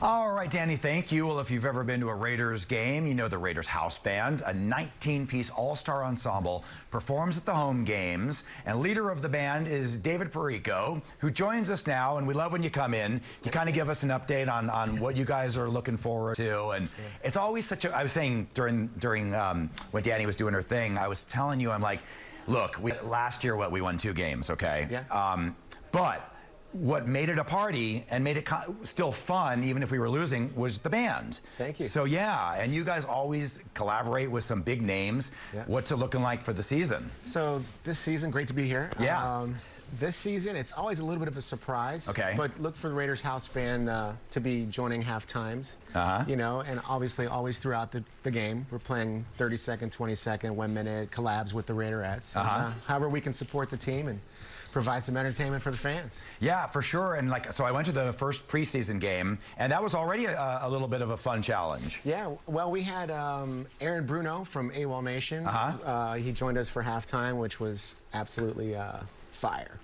All right, Danny, thank you. Well, if you've ever been to a Raiders game, you know the Raiders house band, a 19-piece all-star ensemble, performs at the home games. And leader of the band is David Perrico, who joins us now. And we love when you come in. You kind of give us an update on what you guys are looking forward to. And it's always such a, I was saying during when Danny was doing her thing, I was telling you, I'm like, look, last year, we won 2 games, okay? Yeah. But what made it a party and made it still fun, even if we were losing, was the band. Thank you. So yeah, and you guys always collaborate with some big names. Yeah. What's it looking like for the season? So this season, great to be here. Yeah. This season, it's always a little bit of a surprise. Okay. But look for the Raiders house band to be joining half times. You know, and obviously always throughout the game, we're playing 30-second, 20-second, 1-minute collabs with the Raiderettes. However we can support the team and provide some entertainment for the fans. Yeah, for sure. And so I went to the first preseason game, and that was already a little bit of a fun challenge. Yeah, well, we had Aaron Bruno from AWOL Nation. He joined us for halftime, which was absolutely fire.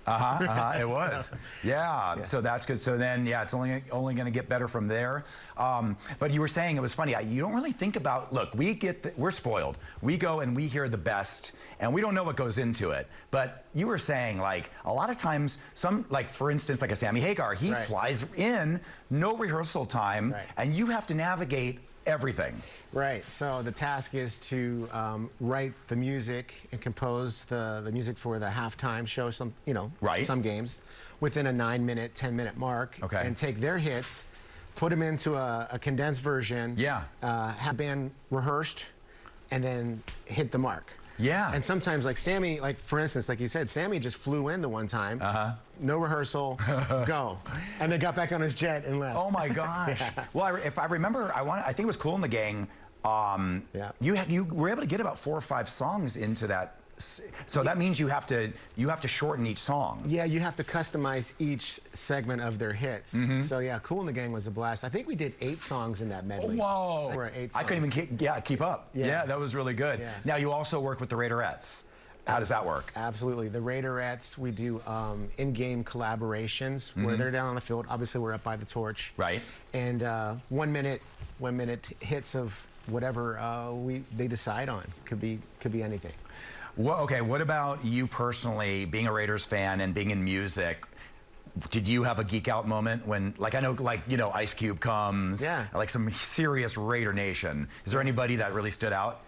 It was. Yeah, so that's good. So then, yeah, it's only going to get better from there. But you were saying, it was funny, you don't really think about, look, we're spoiled. We go and we hear the best, and we don't know what goes into it. But you were saying, like, a lot of times, like, for instance, like a Sammy Hagar, he flies in, no rehearsal time, and you have to navigate everything. Right, so the task is to write the music and compose the music for the halftime show, some games, within a 9-minute, 10-minute mark, and take their hits, put them into a condensed version, have band rehearsed, and then hit the mark. Yeah. And sometimes, like Sammy, like for instance, like you said, Sammy just flew in the one time, no rehearsal, go, and then got back on his jet and left. Oh my gosh! Well, if I remember, I think it was Cool in the Gang. You were able to get about 4 or 5 songs into that. So that means you have to shorten each song. Yeah, you have to customize each segment of their hits. So yeah, Cool in the Gang was a blast. I think we did 8 songs in that medley. Whoa! We're at 8 songs. I couldn't even keep up. Yeah, that was really good. Yeah. Now you also work with the Raiderettes. How does that work? Absolutely. The Raiderettes, we do in-game collaborations where they're down on the field. Obviously, we're up by the torch. Right. And 1 minute hits of whatever they decide on. Could be anything. Well, okay, what about you personally, being a Raiders fan and being in music? Did you have a geek out moment when, like, I know, like, you know, Ice Cube comes, like some serious Raider Nation. Is there anybody that really stood out?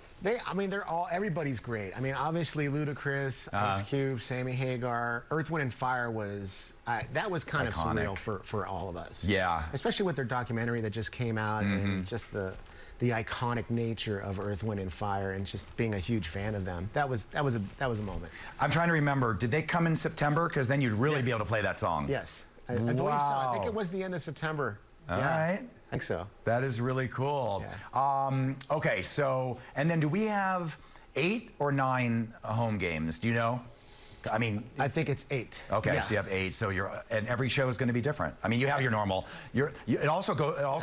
I mean, everybody's great. I mean, obviously, Ludacris, Ice Cube, Sammy Hagar, Earth, Wind, and Fire was, that was kind of surreal for all of us. Yeah. Especially with their documentary that just came out and just the iconic nature of Earth, Wind, and Fire, and just being a huge fan of them. That was a moment. I'm trying to remember, did they come in September? Because then you'd really be able to play that song. Yes. I believe so. I think it was the end of September. All right. I think so. That is really cool. Yeah. Okay, so, and then do we have 8 or 9 home games? Do you know? I mean, I think it's 8. Okay, so you have 8. So and every show is going to be different. I mean, you have your normal. It also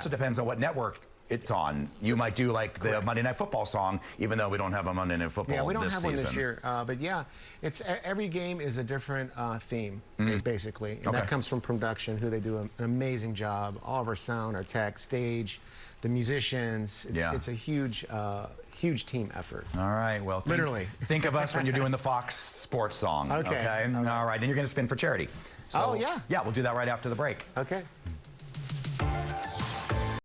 depends on what network it's on. You might do like the Monday Night Football song, even though we don't have a Monday Night Football this season. Yeah, we don't have one this year. But yeah, every game is a different theme, basically. And that comes from production, who they do an amazing job. All of our sound, our tech, stage, the musicians. It's a huge, huge team effort. All right, well, literally. Think of us when you're doing the Fox Sports song. Okay. All right, and you're going to spin for charity. So, yeah, we'll do that right after the break. Okay.